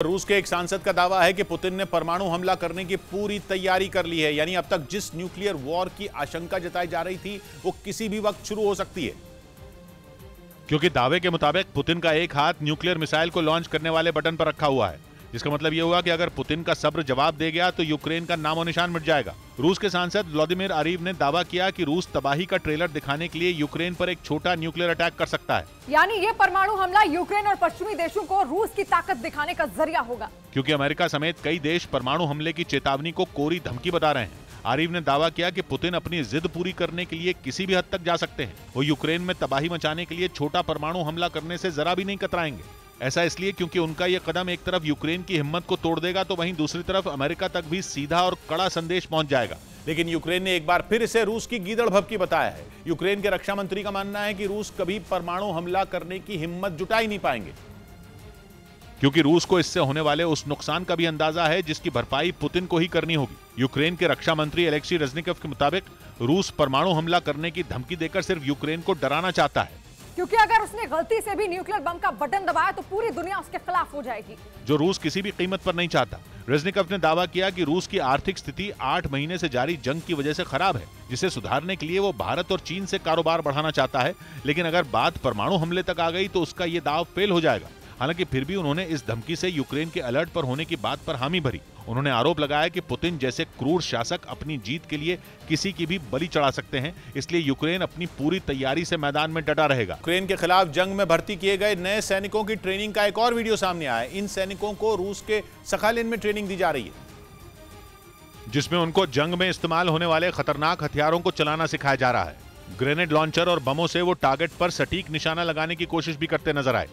रूस के एक सांसद का दावा है कि पुतिन ने परमाणु हमला करने की पूरी तैयारी कर ली है। यानी अब तक जिस न्यूक्लियर वॉर की आशंका जताई जा रही थी वो किसी भी वक्त शुरू हो सकती है, क्योंकि दावे के मुताबिक पुतिन का एक हाथ न्यूक्लियर मिसाइल को लॉन्च करने वाले बटन पर रखा हुआ है, जिसका मतलब यह हुआ कि अगर पुतिन का सब्र जवाब दे गया तो यूक्रेन का नामो निशान मिट जाएगा। रूस के सांसद व्लादिमीर आरीव ने दावा किया कि रूस तबाही का ट्रेलर दिखाने के लिए यूक्रेन पर एक छोटा न्यूक्लियर अटैक कर सकता है। यानी ये परमाणु हमला यूक्रेन और पश्चिमी देशों को रूस की ताकत दिखाने का जरिया होगा, क्योंकि अमेरिका समेत कई देश परमाणु हमले की चेतावनी को कोरी धमकी बता रहे हैं। आरीव ने दावा किया कि पुतिन अपनी जिद पूरी करने के लिए किसी भी हद तक जा सकते हैं। वो यूक्रेन में तबाही मचाने के लिए छोटा परमाणु हमला करने से जरा भी नहीं कतराएंगे। ऐसा इसलिए क्योंकि उनका यह कदम एक तरफ यूक्रेन की हिम्मत को तोड़ देगा तो वहीं दूसरी तरफ अमेरिका तक भी सीधा और कड़ा संदेश पहुंच जाएगा। लेकिन यूक्रेन ने एक बार फिर इसे रूस की गीदड़ भभकी बताया है। यूक्रेन के रक्षा मंत्री का मानना है कि रूस कभी परमाणु हमला करने की हिम्मत जुटा ही नहीं पाएंगे, क्योंकि रूस को इससे होने वाले उस नुकसान का भी अंदाजा है जिसकी भरपाई पुतिन को ही करनी होगी। यूक्रेन के रक्षा मंत्री एलेक्सी रेजनिकोव के मुताबिक रूस परमाणु हमला करने की धमकी देकर सिर्फ यूक्रेन को डराना चाहता है, क्योंकि अगर उसने गलती से भी न्यूक्लियर बम का बटन दबाया तो पूरी दुनिया उसके खिलाफ हो जाएगी, जो रूस किसी भी कीमत पर नहीं चाहता। रेजनिकोव ने दावा किया कि रूस की आर्थिक स्थिति 8 महीने से जारी जंग की वजह से खराब है, जिसे सुधारने के लिए वो भारत और चीन से कारोबार बढ़ाना चाहता है। लेकिन अगर बात परमाणु हमले तक आ गई तो उसका ये दाव फेल हो जाएगा। हालांकि फिर भी उन्होंने इस धमकी से यूक्रेन के अलर्ट पर होने की बात पर हामी भरी। उन्होंने आरोप लगाया कि पुतिन जैसे क्रूर शासक अपनी जीत के लिए किसी की भी बलि चढ़ा सकते हैं, इसलिए यूक्रेन अपनी पूरी तैयारी से मैदान में डटा रहेगा। यूक्रेन के खिलाफ जंग में भर्ती किए गए नए सैनिकों की ट्रेनिंग का एक और वीडियो सामने आया है। इन सैनिकों को रूस के सखालिन में ट्रेनिंग दी जा रही है, जिसमें उनको जंग में इस्तेमाल होने वाले खतरनाक हथियारों को चलाना सिखाया जा रहा है। ग्रेनेड लॉन्चर और बमों से वो टारगेट पर सटीक निशाना लगाने की कोशिश भी करते नजर आए।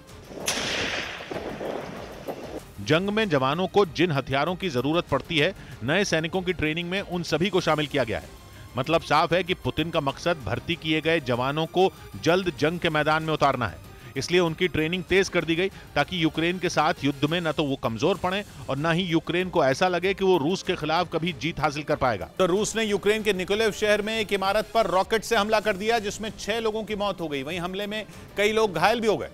जंग में जवानों को जिन हथियारों की जरूरत पड़ती है, नए सैनिकों की ट्रेनिंग में उन सभी को शामिल किया गया है। मतलब साफ है कि पुतिन का मकसद भर्ती किए गए जवानों को जल्द जंग के मैदान में उतारना है। इसलिए उनकी ट्रेनिंग तेज कर दी गई ताकि यूक्रेन के साथ युद्ध में न तो वो कमजोर पड़े और न ही यूक्रेन को ऐसा लगे कि वो रूस के खिलाफ कभी जीत हासिल कर पाएगा। तो रूस ने यूक्रेन के निकोलेव शहर में एक इमारत पर रॉकेट से हमला कर दिया, जिसमें 6 लोगों की मौत हो गई। वहीं हमले में कई लोग घायल भी हो गए,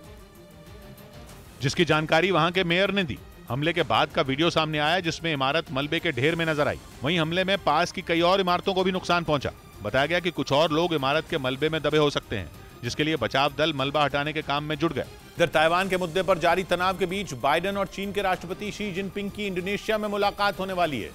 जिसकी जानकारी वहां के मेयर ने दी। हमले के बाद का वीडियो सामने आया जिसमें इमारत मलबे के ढेर में नजर आई। वहीं हमले में पास की कई और इमारतों को भी नुकसान पहुंचा। बताया गया कि कुछ और लोग इमारत के मलबे में दबे हो सकते हैं, जिसके लिए बचाव दल मलबा हटाने के काम में जुट गए। इधर ताइवान के मुद्दे पर जारी तनाव के बीच बाइडेन और चीन के राष्ट्रपति शी जिनपिंग की इंडोनेशिया में मुलाकात होने वाली है,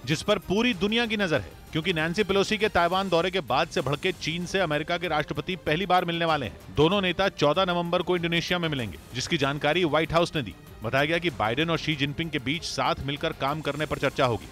जिस पर पूरी दुनिया की नजर है, क्योंकि नैन्सी पेलोसी के ताइवान दौरे के बाद से भड़के चीन से अमेरिका के राष्ट्रपति पहली बार मिलने वाले हैं। दोनों नेता 14 नवंबर को इंडोनेशिया में मिलेंगे, जिसकी जानकारी व्हाइट हाउस ने दी। बताया गया कि बाइडेन और शी जिनपिंग के बीच साथ मिलकर काम करने पर चर्चा होगी।